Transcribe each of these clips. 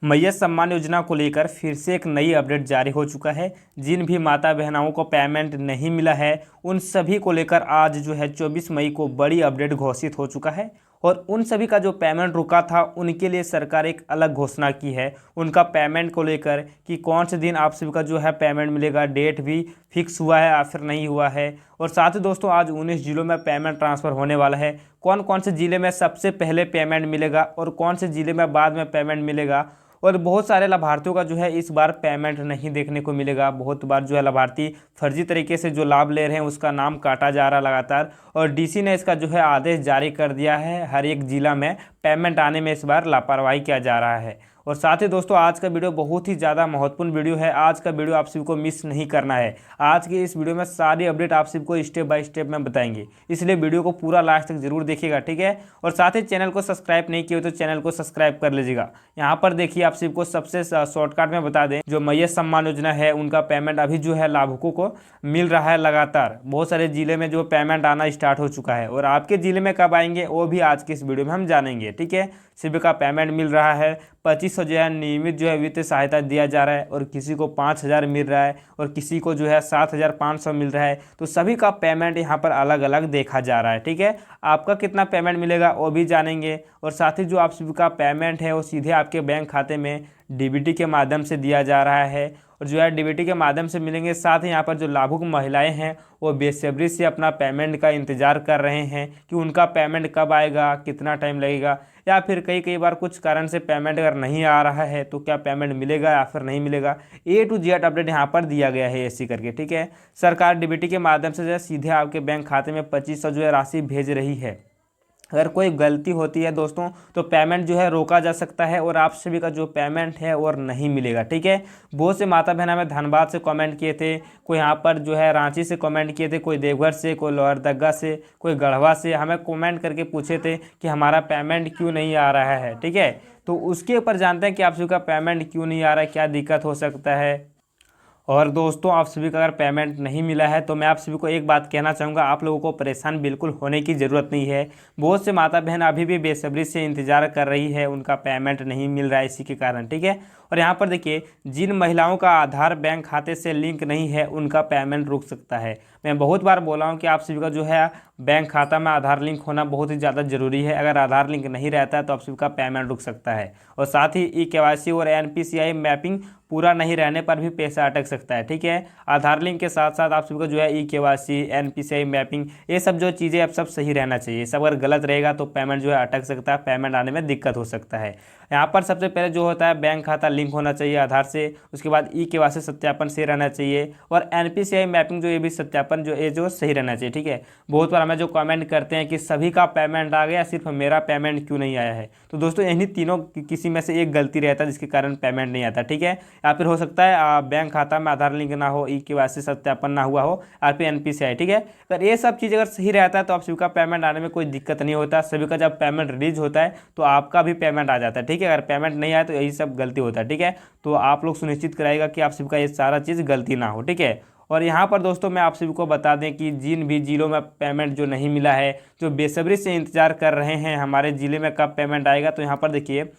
मैया सम्मान योजना को लेकर फिर से एक नई अपडेट जारी हो चुका है। जिन भी माता बहनाओं को पेमेंट नहीं मिला है उन सभी को लेकर आज जो है 24 मई को बड़ी अपडेट घोषित हो चुका है। और उन सभी का जो पेमेंट रुका था उनके लिए सरकार एक अलग घोषणा की है उनका पेमेंट को लेकर कि कौन से दिन आप सभी का जो है पेमेंट मिलेगा। डेट भी फिक्स हुआ है या फिर नहीं हुआ है। और साथ ही दोस्तों आज 19 जिलों में पेमेंट ट्रांसफ़र होने वाला है। कौन कौन से ज़िले में सबसे पहले पेमेंट मिलेगा और कौन से ज़िले में बाद में पेमेंट मिलेगा। और बहुत सारे लाभार्थियों का जो है इस बार पेमेंट नहीं देखने को मिलेगा। बहुत बार जो है लाभार्थी फर्जी तरीके से जो लाभ ले रहे हैं उसका नाम काटा जा रहा है लगातार। और डीसी ने इसका जो है आदेश जारी कर दिया है, हर एक जिला में पेमेंट आने में इस बार लापरवाही किया जा रहा है। और साथ ही दोस्तों आज का वीडियो बहुत ही ज़्यादा महत्वपूर्ण वीडियो है। आज का वीडियो आप सभी को मिस नहीं करना है। आज की इस वीडियो में सारी अपडेट आप सभी को स्टेप बाय स्टेप में बताएंगे, इसलिए वीडियो को पूरा लास्ट तक जरूर देखिएगा, ठीक है। और साथ ही चैनल को सब्सक्राइब नहीं किया हो तो चैनल को सब्सक्राइब कर लीजिएगा। यहाँ पर देखिए आप सभी को सबसे शॉर्टकट में बता दें, जो मैया सम्मान योजना है उनका पेमेंट अभी जो है लाभुकों को मिल रहा है लगातार। बहुत सारे जिले में जो पेमेंट आना स्टार्ट हो चुका है और आपके जिले में कब आएंगे वो भी आज की इस वीडियो में हम जानेंगे, ठीक है। सभी का पेमेंट मिल रहा है। 2500 जो है नियमित जो है वित्तीय सहायता दिया जा रहा है और किसी को 5000 मिल रहा है और किसी को जो है 7500 मिल रहा है। तो सभी का पेमेंट यहाँ पर अलग अलग देखा जा रहा है, ठीक है। आपका कितना पेमेंट मिलेगा वो भी जानेंगे। और साथ ही जो आप सभी का पेमेंट है वो सीधे आपके बैंक खाते में डीबीटी के माध्यम से दिया जा रहा है और जो है डीबीटी के माध्यम से मिलेंगे। साथ ही यहाँ पर जो लाभुक महिलाएं हैं वो बेसब्री से अपना पेमेंट का इंतज़ार कर रहे हैं कि उनका पेमेंट कब आएगा, कितना टाइम लगेगा, या फिर कई बार कुछ कारण से पेमेंट अगर नहीं आ रहा है तो क्या पेमेंट मिलेगा या फिर नहीं मिलेगा। A to Z अपडेट यहाँ पर दिया गया है ऐसी करके, ठीक है। सरकार डीबीटी के माध्यम से जो है सीधे आपके बैंक खाते में 2500 जो है राशि भेज रही है। अगर कोई गलती होती है दोस्तों तो पेमेंट जो है रोका जा सकता है और आप सभी का जो पेमेंट है और नहीं मिलेगा, ठीक है। बहुत से माता बहना में धनबाद से कमेंट किए थे, कोई यहाँ पर जो है रांची से कमेंट किए थे, कोई देवघर से, कोई लोहरदगा से, कोई गढ़वा से हमें कमेंट करके पूछे थे कि हमारा पेमेंट क्यों नहीं आ रहा है, ठीक है। तो उसके ऊपर जानते हैं कि आप सभी का पेमेंट क्यों नहीं आ रहा है, क्या दिक्कत हो सकता है। और दोस्तों आप सभी का अगर पेमेंट नहीं मिला है तो मैं आप सभी को एक बात कहना चाहूँगा, आप लोगों को परेशान बिल्कुल होने की ज़रूरत नहीं है। बहुत से माता बहन अभी भी बेसब्री से इंतज़ार कर रही है, उनका पेमेंट नहीं मिल रहा है इसी के कारण, ठीक है। और यहाँ पर देखिए जिन महिलाओं का आधार बैंक खाते से लिंक नहीं है उनका पेमेंट रुक सकता है। मैं बहुत बार बोला हूँ कि आप सभी का जो है बैंक खाता में आधार लिंक होना बहुत ही ज़्यादा ज़रूरी है। अगर आधार लिंक नहीं रहता है तो आप सभी का पेमेंट रुक सकता है। और साथ ही ई-केवाईसी और NPCI मैपिंग पूरा नहीं रहने पर भी पैसा अटक सकता है, ठीक है। आधार लिंक के साथ साथ आप सभी को जो है ई-केवाईसी, NPCI मैपिंग, ये सब जो चीज़ें अब सब सही रहना चाहिए। सब अगर गलत रहेगा तो पेमेंट जो है अटक सकता है, पेमेंट आने में दिक्कत हो सकता है। यहाँ पर सबसे पहले जो होता है बैंक खाता लिंक होना चाहिए आधार से, उसके बाद ई-केवाईसी सत्यापन सही रहना चाहिए और NPCI मैपिंग जो ये भी सत्यापन जो सही रहना चाहिए, ठीक है। बहुत बार हमें जो कमेंट करते हैं कि सभी का पेमेंट आ गया सिर्फ मेरा पेमेंट क्यों नहीं आया है, तो दोस्तों इन्हीं तीनों किसी में से एक गलती रहता है जिसके कारण पेमेंट नहीं आता, ठीक है। या फिर हो सकता है बैंक खाता में आधार लिंक ना हो, ई-केवाईसी सत्यापन ना हुआ हो, या फिर NPCI, ठीक है। अगर ये सब चीज़ अगर सही रहता है तो आप सभी का पेमेंट आने में कोई दिक्कत नहीं होता। सभी का जब पेमेंट रिलीज होता है तो आपका भी पेमेंट आ जाता है, ठीक है। अगर पेमेंट नहीं आया तो यही सब गलती होता है, ठीक है। तो आप लोग सुनिश्चित कराइएगा कि आप सभी का ये सारा चीज़ गलती ना हो, ठीक है। और यहाँ पर दोस्तों मैं आप सभी को बता दें कि जिन भी जिलों में पेमेंट जो नहीं मिला है, जो बेसब्री से इंतजार कर रहे हैं हमारे ज़िले में कब पेमेंट आएगा, तो यहाँ पर देखिए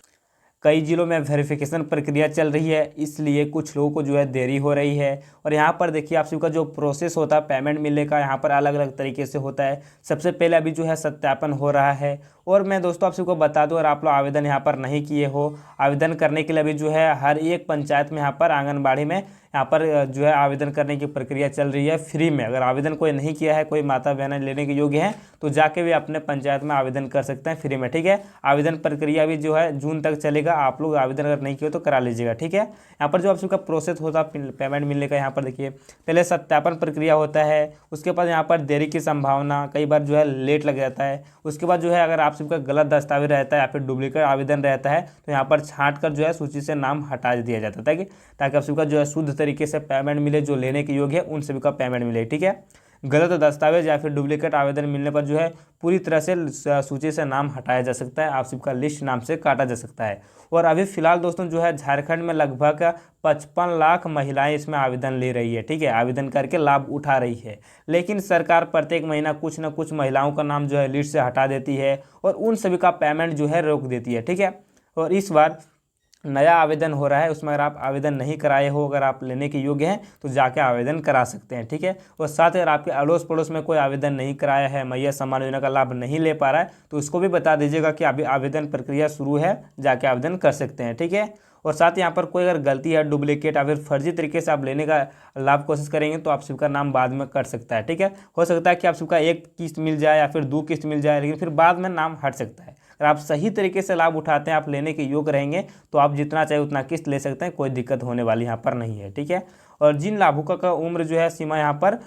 कई जिलों में वेरिफिकेशन प्रक्रिया चल रही है, इसलिए कुछ लोगों को जो है देरी हो रही है। और यहाँ पर देखिए आप सभी का जो प्रोसेस होता है पेमेंट मिलने का, यहाँ पर अलग अलग तरीके से होता है। सबसे पहले अभी जो है सत्यापन हो रहा है। और मैं दोस्तों आप सभी को बता दूं, अगर आप लोग आवेदन यहाँ पर नहीं किए हो, आवेदन करने के लिए अभी जो है हर एक पंचायत में यहाँ पर आंगनबाड़ी में यहाँ पर जो है आवेदन करने की प्रक्रिया चल रही है फ्री में। अगर आवेदन कोई नहीं किया है, कोई माता बहन लेने के योग्य है तो जाके भी अपने पंचायत में आवेदन कर सकते हैं फ्री में, ठीक है। आवेदन प्रक्रिया भी जो है जून तक चलेगा। आप लोग आवेदन अगर नहीं किए तो करा लीजिएगा, ठीक है। यहाँ पर जो आप सबका प्रोसेस होता है पेमेंट मिलने का, यहाँ पर देखिए पहले सत्यापन प्रक्रिया होता है, उसके बाद यहाँ पर देरी की संभावना, कई बार जो है लेट लग जाता है। उसके बाद जो है अगर आप सबका गलत दस्तावेज रहता है या फिर डुप्लीकेट आवेदन रहता है तो यहाँ पर छांट कर जो है सूची से नाम हटा दिया जाता है, ताकि आप सबका जो है शुद्ध तरीके से पेमेंट मिले, जो लेने के योग्य है उन सभी का पेमेंट मिले, ठीक है। गलत दस्तावेज या फिर डुप्लीकेट आवेदन मिलने पर जो है पूरी तरह से सूची से नाम हटाया जा सकता है, आप सबका लिस्ट नाम से काटा जा सकता है। और अभी फिलहाल दोस्तों जो है झारखंड में लगभग 55 लाख महिलाएं इसमें आवेदन ले रही है, ठीक है, आवेदन करके लाभ उठा रही है। लेकिन सरकार प्रत्येक महीना कुछ न कुछ महिलाओं का नाम जो है लिस्ट से हटा देती है और उन सभी का पेमेंट जो है रोक देती है, ठीक है। और इस बार नया आवेदन हो रहा है उसमें अगर आप आवेदन नहीं कराए हो, अगर आप लेने के योग्य हैं तो जाके आवेदन करा सकते हैं, ठीक है। और साथ ही अगर आपके अड़ोस पड़ोस में कोई आवेदन नहीं कराया है, मैया सम्मान योजना का लाभ नहीं ले पा रहा है, तो उसको भी बता दीजिएगा कि अभी आवेदन प्रक्रिया शुरू है, जाके आवेदन कर सकते हैं, ठीक है। और साथ ही यहाँ पर कोई अगर गलती है, डुप्लीकेट या फिर फर्जी तरीके से आप लेने का लाभ कोशिश करेंगे तो आप सबका नाम बाद में कट सकता है, ठीक है। हो सकता है कि आप सबका एक किस्त मिल जाए या फिर 2 किस्त मिल जाए, लेकिन फिर बाद में नाम हट सकता है। अगर आप सही तरीके से लाभ उठाते हैं, आप लेने के योग्य रहेंगे तो आप जितना चाहे उतना किस्त ले सकते हैं, कोई दिक्कत होने वाली यहाँ पर नहीं है, ठीक है। और जिन लाभुकों का उम्र जो है सीमा यहाँ पर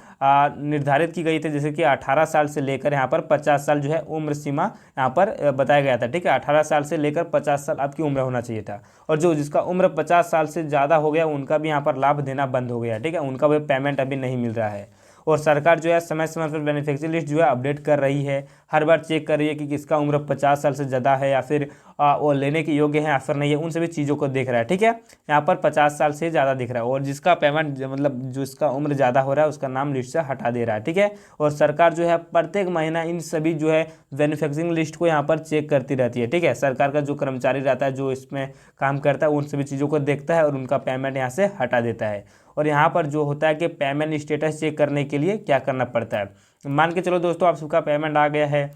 निर्धारित की गई थी, जैसे कि 18 साल से लेकर यहाँ पर 50 साल जो है उम्र सीमा यहाँ पर बताया गया था, ठीक है। 18 साल से लेकर 50 साल आपकी उम्र होना चाहिए था। और जो जिसका उम्र 50 साल से ज़्यादा हो गया उनका भी यहाँ पर लाभ देना बंद हो गया, ठीक है, उनका भी पेमेंट अभी नहीं मिल रहा है। और सरकार जो है समय समय पर बेनिफिशियरी लिस्ट जो है अपडेट कर रही है, हर बार चेक कर रही है कि किसका उम्र 50 साल से ज़्यादा है या फिर वो लेने के योग्य है या फिर नहीं है, उन सभी चीज़ों को देख रहा है, ठीक है। यहाँ पर 50 साल से ज़्यादा दिख रहा है और जिसका पेमेंट मतलब जिसका उम्र ज़्यादा हो रहा है उसका नाम लिस्ट से हटा दे रहा है, ठीक है। और सरकार जो है प्रत्येक महीना इन सभी जो है बेनिफिशियरी लिस्ट को यहाँ पर चेक करती रहती है, ठीक है। सरकार का जो कर्मचारी रहता है, जो इसमें काम करता है, उन सभी चीज़ों को देखता है और उनका पेमेंट यहाँ से हटा देता है। और यहाँ पर जो होता है कि पेमेंट स्टेटस चेक करने के लिए क्या करना पड़ता है, मान के चलो दोस्तों आप सबका पेमेंट आ गया है,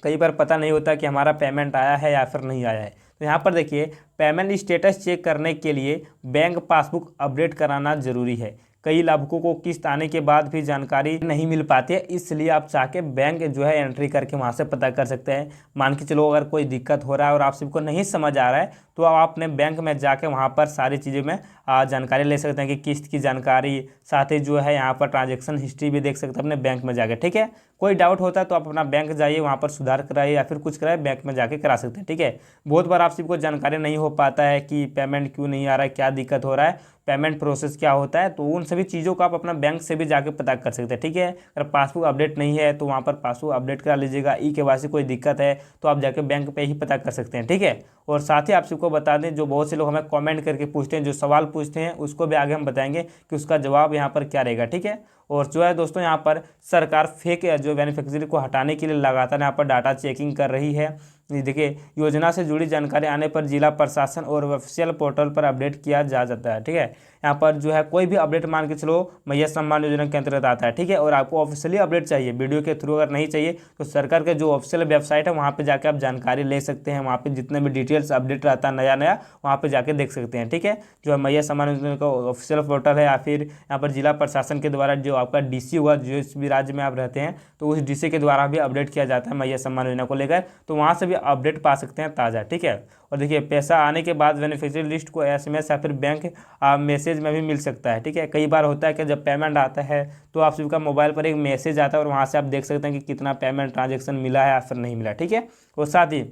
कई बार पता नहीं होता कि हमारा पेमेंट आया है या फिर नहीं आया है। तो यहाँ पर देखिए पेमेंट स्टेटस चेक करने के लिए बैंक पासबुक अपडेट कराना जरूरी है। कई लाभुकों को किस्त आने के बाद भी जानकारी नहीं मिल पाती है, इसलिए आप चाह के बैंक जो है एंट्री करके वहाँ से पता कर सकते हैं। मान के चलो अगर कोई दिक्कत हो रहा है और आप सबको नहीं समझ आ रहा है तो आप अपने बैंक में जाके वहाँ पर सारी चीज़ें में जानकारी ले सकते हैं कि किस्त की जानकारी, साथ ही जो है यहाँ पर ट्रांजेक्शन हिस्ट्री भी देख सकते हैं अपने बैंक में जाके, ठीक है। कोई डाउट होता है तो आप अपना बैंक जाइए, वहाँ पर सुधार कराइए या फिर कुछ कराए, बैंक में जाके करा सकते हैं, ठीक है। बहुत बार आप सबको जानकारी नहीं हो पाता है कि पेमेंट क्यों नहीं आ रहा है, क्या दिक्कत हो रहा है, पेमेंट प्रोसेस क्या होता है, तो उन सभी चीज़ों को आप अपना बैंक से भी जाके पता कर सकते हैं, ठीक है। अगर पासबुक अपडेट नहीं है तो वहाँ पर पासबुक अपडेट करा लीजिएगा। ई-केवाईसी कोई दिक्कत है तो आप जाके बैंक पे ही पता कर सकते हैं, ठीक है। और साथ ही आप सबको बता दें, जो बहुत से लोग हमें कमेंट करके पूछते हैं, जो सवाल पूछते हैं, उसको भी आगे हम बताएंगे कि उसका जवाब यहाँ पर क्या रहेगा, ठीक है। और जो है दोस्तों यहाँ पर सरकार फेक जो बेनिफिशियरी को हटाने के लिए लगातार यहाँ पर डाटा चेकिंग कर रही है। देखिए योजना से जुड़ी जानकारी आने पर जिला प्रशासन और ऑफिशियल पोर्टल पर अपडेट किया जा सकता है, ठीक है। यहाँ पर जो है कोई भी अपडेट मान के चलो मैया सम्मान योजना के अंतर्गत आता है, ठीक है। और आपको ऑफिशियली अपडेट चाहिए, वीडियो के थ्रू अगर नहीं चाहिए तो सरकार के जो ऑफिशियल वेबसाइट है वहाँ पे जाके आप जानकारी ले सकते हैं। वहाँ पे जितने भी डिटेल्स अपडेट रहता है नया नया वहाँ पे जाके देख सकते हैं, ठीक है। जो है मैया सम्मान योजना का ऑफिशियल पोर्टल है या फिर यहाँ पर जिला प्रशासन के द्वारा जो आपका डीसी होगा, जिस भी राज्य में आप रहते हैं तो उस डीसी के द्वारा भी अपडेट किया जाता है मैया सम्मान योजना को लेकर, तो वहाँ से भी अपडेट पा सकते हैं ताज़ा, ठीक है। और देखिए पैसा आने के बाद बेनिफिशियरी लिस्ट को SMS या फिर बैंक मैसेज में भी मिल सकता है, ठीक है। कई बार होता है कि जब पेमेंट आता है तो आप सबका मोबाइल पर एक मैसेज आता है और वहाँ से आप देख सकते हैं कि कितना पेमेंट ट्रांजेक्शन मिला है या फिर नहीं मिला, ठीक है। और साथ ही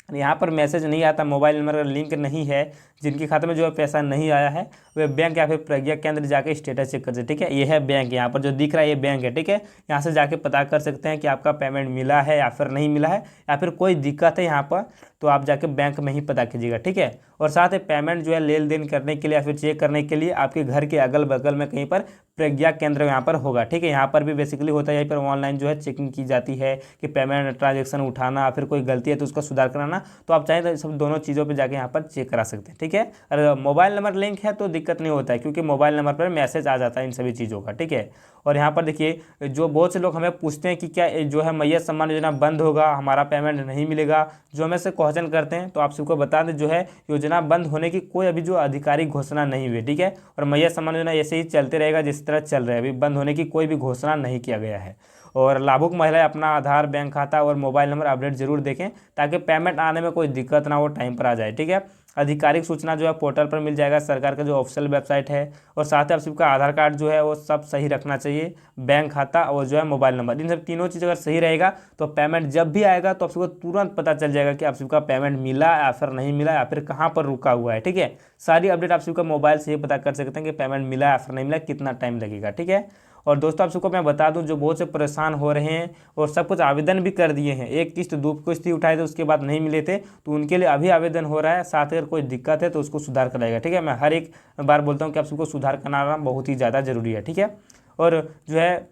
यहाँ पर मैसेज नहीं आता, मोबाइल नंबर का लिंक नहीं है, जिनके खाते में जो है पैसा नहीं आया है वे बैंक या फिर प्रज्ञा केंद्र जाके स्टेटस चेक करते हैं, ठीक है। ये है बैंक, यहाँ पर जो दिख रहा है ये बैंक है, ठीक है। यहाँ से जाके पता कर सकते हैं कि आपका पेमेंट मिला है या फिर नहीं मिला है, या फिर कोई दिक्कत है यहाँ पर तो आप जाके बैंक में ही पता कीजिएगा, ठीक है। और साथ ही पेमेंट जो है लेन देन करने के लिए या फिर चेक करने के लिए आपके घर के अगल बगल में कहीं पर प्रज्ञा केंद्र यहाँ पर होगा, ठीक है। यहाँ पर भी बेसिकली होता है, यहीं पर ऑनलाइन जो है चेकिंग की जाती है कि पेमेंट ट्रांजेक्शन उठाना या फिर कोई गलती है तो उसका सुधार कराना, तो आप चाहें तो सब दोनों चीज़ों पे जाके यहाँ पर चेक करा सकते हैं, ठीक है। अगर मोबाइल नंबर लिंक है तो दिक्कत नहीं होता है क्योंकि मोबाइल नंबर पर मैसेज आ जाता है इन सभी चीज़ों का, ठीक है। और यहाँ पर देखिए जो बहुत से लोग हमें पूछते हैं कि क्या जो है मैया सम्मान योजना बंद होगा, हमारा पेमेंट नहीं मिलेगा, जो हमें से क्वेश्चन करते हैं, तो आप सबको बता दें जो है योजना बंद होने की कोई अभी जो आधिकारिक घोषणा नहीं हुई, ठीक है। और मैया सम्मान योजना ऐसे ही चलते रहेगा जिस तरह चल रहा है, अभी बंद होने की कोई भी घोषणा नहीं किया गया है। और लाभुक महिलाएं अपना आधार, बैंक खाता और मोबाइल नंबर अपडेट जरूर देखें ताकि पेमेंट आने में कोई दिक्कत ना हो, टाइम पर आ जाए, ठीक है। आधिकारिक सूचना जो है पोर्टल पर मिल जाएगा, सरकार का जो ऑफिशियल वेबसाइट है। और साथ ही आप सबका आधार कार्ड जो है वो सब सही रखना चाहिए, बैंक खाता और जो है मोबाइल नंबर, इन सब तीनों चीज़ अगर सही रहेगा तो पेमेंट जब भी आएगा तो आप सबको तुरंत पता चल जाएगा कि आप सबका पेमेंट मिला या फिर नहीं मिला या फिर कहाँ पर रुका हुआ है, ठीक है। सारी अपडेट आप सबका मोबाइल से ही पता कर सकते हैं कि पेमेंट मिला या फिर नहीं मिला, कितना टाइम लगेगा, ठीक है। और दोस्तों आप सबको मैं बता दूं जो बहुत से परेशान हो रहे हैं और सब कुछ आवेदन भी कर दिए हैं, एक किस्त 2 किस्त ही उठाए थे उसके बाद नहीं मिले थे, तो उनके लिए अभी आवेदन हो रहा है। साथ ही अगर कोई दिक्कत है तो उसको सुधार कराएगा, ठीक है। मैं हर एक बार बोलता हूँ कि आप सबको सुधार कराना बहुत ही ज़्यादा जरूरी है, ठीक है। और जो है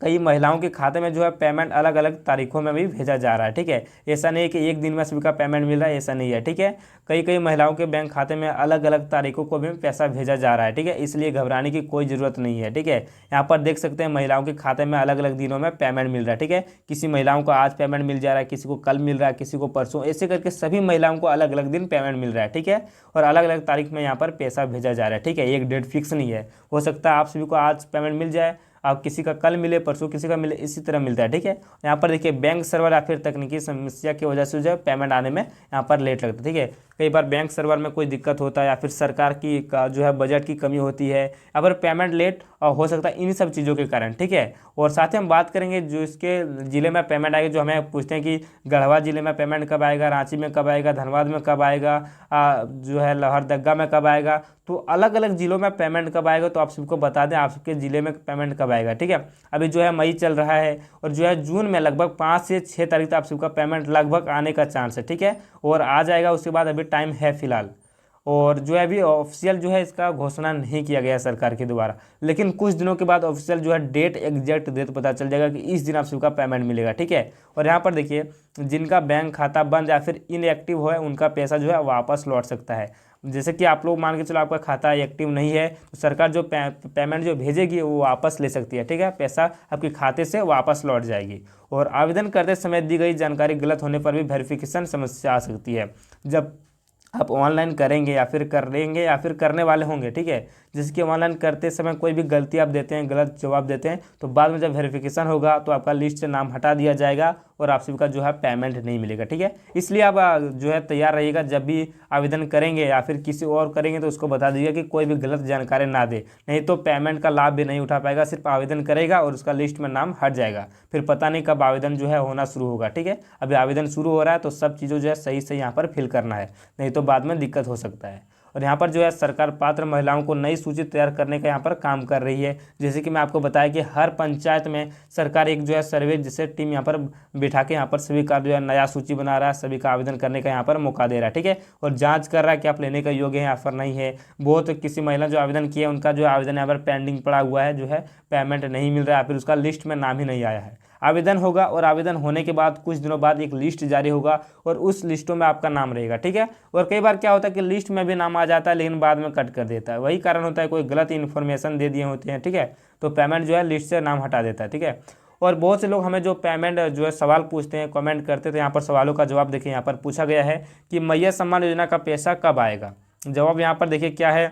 कई महिलाओं के खाते में जो है पेमेंट अलग अलग तारीखों में भी भेजा जा रहा है। ठीक है, ऐसा नहीं है कि एक दिन में सभी का पेमेंट मिल रहा है, ऐसा नहीं है। ठीक है, कई महिलाओं के बैंक खाते में अलग अलग तारीखों को भी पैसा भेजा जा रहा है। ठीक है, इसलिए घबराने की कोई ज़रूरत नहीं है। ठीक है, यहाँ पर देख सकते हैं महिलाओं के खाते में अलग अलग दिनों में पेमेंट मिल रहा है। ठीक है, किसी महिलाओं को आज पेमेंट मिल जा रहा है, किसी को कल मिल रहा है, किसी को परसों, ऐसे करके सभी महिलाओं को अलग अलग दिन पेमेंट मिल रहा है। ठीक है, और अलग अलग तारीख में यहाँ पर पैसा भेजा जा रहा है। ठीक है, एक डेट फिक्स नहीं है, हो सकता है आप सभी को आज पेमेंट मिल जाए, आप किसी का कल मिले, परसों किसी का मिले, इसी तरह मिलता है। ठीक है, यहाँ पर देखिए बैंक सर्वर या फिर तकनीकी समस्या की वजह से जो है पेमेंट आने में यहाँ पर लेट लगता है। ठीक है, कई बार बैंक सर्वर में कोई दिक्कत होता है या फिर सरकार की जो है बजट की कमी होती है या फिर पेमेंट लेट हो सकता है इन्हीं सब चीज़ों के कारण। ठीक है, और साथ ही हम बात करेंगे जो इसके ज़िले में पेमेंट आएगी, जो हमें पूछते हैं कि गढ़वा जिले में पेमेंट कब आएगा, रांची में कब आएगा, धनबाद में कब आएगा, जो है लोहरदगा में कब आएगा, तो अलग अलग जिलों में पेमेंट कब आएगा तो आप सबको बता दें आपके ज़िले में पेमेंट कब आएगा। ठीक है, अभी जो है मई चल रहा है और जो है जून में लगभग 5 से 6 तारीख तक आप सबका पेमेंट लगभग आने का चांस है। ठीक है, और आ जाएगा, उसके बाद अभी टाइम है फिलहाल, और जो है अभी ऑफिशियल जो है इसका घोषणा नहीं किया गया है सरकार के द्वारा, लेकिन कुछ दिनों के बाद ऑफिशियल जो है डेट एग्जैक्ट डेट पता चल जाएगा कि इस दिन आप सबका पेमेंट मिलेगा। ठीक है, और यहाँ पर देखिए जिनका बैंक खाता बंद या फिर इनएक्टिव है उनका पैसा जो है वापस लौट सकता है। जैसे कि आप लोग मान के चलो आपका खाता एक्टिव नहीं है तो सरकार जो पेमेंट जो भेजेगी वो वापस ले सकती है। ठीक है, पैसा आपके खाते से वापस लौट जाएगी। और आवेदन करते समय दी गई जानकारी गलत होने पर भी वेरिफिकेशन समस्या आ सकती है। जब आप ऑनलाइन करेंगे या फिर कर लेंगे या फिर करने वाले होंगे, ठीक है, जिसकी ऑनलाइन करते समय कोई भी गलती आप देते हैं, गलत जवाब देते हैं, तो बाद में जब वेरिफिकेशन होगा तो आपका लिस्ट से नाम हटा दिया जाएगा और आप सभी का जो है पेमेंट नहीं मिलेगा। ठीक है, इसलिए आप जो है तैयार रहिएगा, जब भी आवेदन करेंगे या फिर किसी और करेंगे तो उसको बता दीजिएगा कि कोई भी गलत जानकारी ना दे, नहीं तो पेमेंट का लाभ भी नहीं उठा पाएगा, सिर्फ आवेदन करेगा और उसका लिस्ट में नाम हट जाएगा, फिर पता नहीं कब आवेदन जो है होना शुरू होगा। ठीक है, अभी आवेदन शुरू हो रहा है तो सब चीज़ों जो है सही से यहाँ पर फिल करना है, नहीं तो बाद में दिक्कत हो सकता है। और यहाँ पर जो है सरकार पात्र महिलाओं को नई सूची तैयार करने का यहाँ पर काम कर रही है। जैसे कि मैं आपको बताया कि हर पंचायत में सरकार एक जो है सर्वे जैसे टीम यहाँ पर बिठा के यहाँ पर सभी का जो है नया सूची बना रहा है, सभी का आवेदन करने का यहाँ पर मौका दे रहा है। ठीक है, और जांच कर रहा है कि आप लेने का योग्य है या फिर नहीं है। बहुत किसी महिला जो आवेदन किया उनका जो आवेदन यहाँ पर पेंडिंग पड़ा हुआ है, जो है पेमेंट नहीं मिल रहा है, फिर उसका लिस्ट में नाम ही नहीं आया है। आवेदन होगा और आवेदन होने के बाद कुछ दिनों बाद एक लिस्ट जारी होगा और उस लिस्टों में आपका नाम रहेगा। ठीक है, और कई बार क्या होता है कि लिस्ट में भी नाम आ जाता है लेकिन बाद में कट कर देता है, वही कारण होता है कोई गलत इन्फॉर्मेशन दे दिए होते हैं। ठीक है, तो पेमेंट जो है लिस्ट से नाम हटा देता है। ठीक है, और बहुत से लोग हमें जो पेमेंट जो है सवाल पूछते हैं, कमेंट करते थे, यहाँ पर सवालों का जवाब देखिए, यहाँ पर पूछा गया है कि मैया सम्मान योजना का पैसा कब आएगा। जवाब यहाँ पर देखिए क्या है,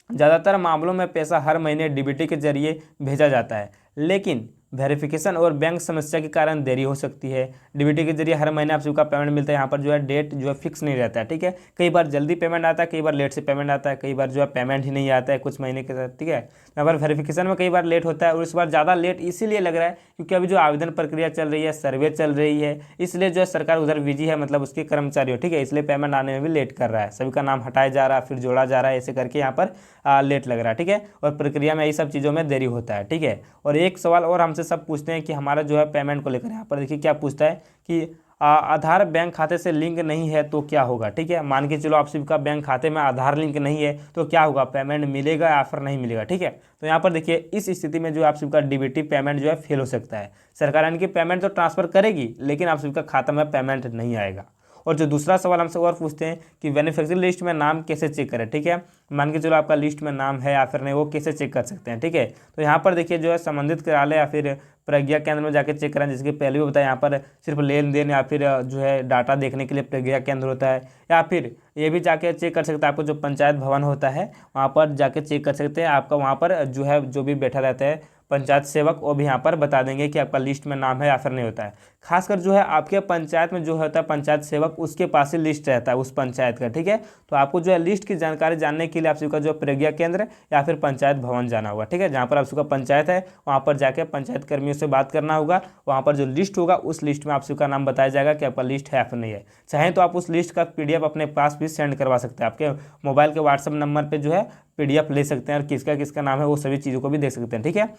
ज़्यादातर मामलों में पैसा हर महीने डीबीटी के जरिए भेजा जाता है, लेकिन वेरिफिकेशन और बैंक समस्या के कारण देरी हो सकती है। डीबीटी के जरिए हर महीने आप सबका पेमेंट मिलता है, यहाँ पर जो है डेट जो है फिक्स नहीं रहता है। ठीक है, कई बार जल्दी पेमेंट आता है, कई बार लेट से पेमेंट आता है, कई बार जो है पेमेंट ही नहीं आता है कुछ महीने के साथ। ठीक है, यहाँ पर वेरिफिकेशन में कई बार लेट होता है और इस बार ज़्यादा लेट इसीलिए लग रहा है क्योंकि अभी जो आवेदन प्रक्रिया चल रही है, सर्वे चल रही है, इसलिए जो है सरकार उधर बिजी है, मतलब उसके कर्मचारी हो। ठीक है, इसलिए पेमेंट आने में भी लेट कर रहा है, सभी का नाम हटाया जा रहा है फिर जोड़ा जा रहा है, ऐसे करके यहाँ पर लेट लग रहा है। ठीक है, और प्रक्रिया में यही सब चीज़ों में देरी होता है। ठीक है, और एक सवाल और हमसे सब पूछते हैं कि हमारा जो है पेमेंट को लेकर, यहाँ पर देखिए क्या पूछता है कि आधार बैंक खाते से लिंक नहीं है तो क्या होगा। ठीक है, मान के चलो आप सबका बैंक खाते में आधार लिंक नहीं है तो क्या होगा, पेमेंट मिलेगा या फिर नहीं मिलेगा। ठीक है, तो यहाँ पर देखिए इस स्थिति में जो आप सबका डीबीटी पेमेंट जो है फेल हो सकता है। सरकार इनकी पेमेंट तो ट्रांसफर करेगी लेकिन आप सबका खाता में पेमेंट नहीं आएगा। और जो दूसरा सवाल हमसे और पूछते हैं कि बेनिफिशियरी लिस्ट में नाम कैसे चेक करें। ठीक है, मान के चलो आपका लिस्ट में नाम है या फिर नहीं, वो कैसे चेक कर सकते हैं। ठीक है, तो यहाँ पर देखिए जो है संबंधित कार्यालय या फिर प्रज्ञा केंद्र में जाके चेक करें, जैसे कि पहले भी बताया, यहाँ पर सिर्फ लेन देन या फिर जो है डाटा देखने के लिए प्रज्ञा केंद्र होता है, या फिर ये भी जाके चेक कर सकते हैं, आपको जो पंचायत भवन होता है वहाँ पर जाके चेक कर सकते हैं। आपका वहाँ पर जो है जो भी बैठा रहता है पंचायत सेवक, वो भी यहाँ पर बता देंगे कि आपका लिस्ट में नाम है या फिर नहीं होता है। खासकर जो है आपके पंचायत में जो होता है पंचायत सेवक, उसके पास ही लिस्ट रहता है उस पंचायत का। ठीक है, तो आपको जो है लिस्ट की जानकारी जानने के लिए आप सबका जो प्रज्ञा केंद्र या फिर पंचायत भवन जाना होगा। ठीक है, जहाँ पर आप सबका पंचायत है वहाँ पर जाके पंचायत कर्मियों से बात करना होगा, वहाँ पर जो लिस्ट होगा उस लिस्ट में आप सबका नाम बताया जाएगा कि आपका लिस्ट है या फिर नहीं है। चाहे तो आप उस लिस्ट का PDF अपने पास भी सेंड करवा सकते हैं, आपके मोबाइल के व्हाट्सएप नंबर पर जो है PDF ले सकते हैं और किसका किसका नाम है वो सभी चीज़ों को भी देख सकते हैं। ठीक है,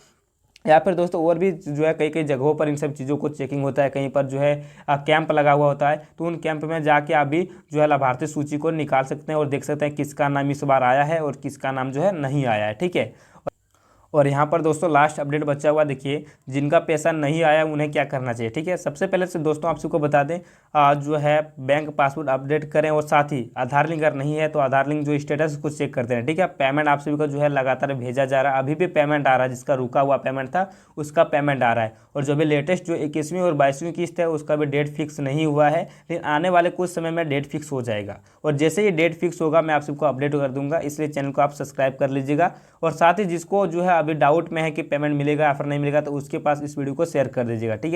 या फिर दोस्तों और भी जो है कई जगहों पर इन सब चीज़ों को चेकिंग होता है, कहीं पर जो है कैंप लगा हुआ होता है, तो उन कैंप में जाके आप भी जो है लाभार्थी सूची को निकाल सकते हैं और देख सकते हैं किसका नाम इस बार आया है और किसका नाम जो है नहीं आया है। ठीक है, और यहाँ पर दोस्तों लास्ट अपडेट बचा हुआ देखिए, जिनका पैसा नहीं आया उन्हें क्या करना चाहिए। ठीक है, सबसे पहले से दोस्तों आप सबको बता दें, जो है बैंक पासवर्ड अपडेट करें और साथ ही आधार लिंक अगर नहीं है तो आधार लिंक जो स्टेटस उसको चेक करते हैं। ठीक है, पेमेंट आप सभी को जो है लगातार भेजा जा रहा है, अभी भी पेमेंट आ रहा है, जिसका रुका हुआ पेमेंट था उसका पेमेंट आ रहा है। और जो भी लेटेस्ट जो 21वीं और 22वीं किस्त है उसका भी डेट फिक्स नहीं हुआ है, लेकिन आने वाले कुछ समय में डेट फिक्स हो जाएगा। और जैसे ही डेट फिक्स होगा मैं आप सबको अपडेट कर दूंगा, इसलिए चैनल को आप सब्सक्राइब कर लीजिएगा। और साथ ही जिसको जो है अभी डाउट में है कि पेमेंट मिलेगा या फिर नहीं मिलेगा, तो उसके पास इस वीडियो को शेयर कर दीजिएगा। ठीक है।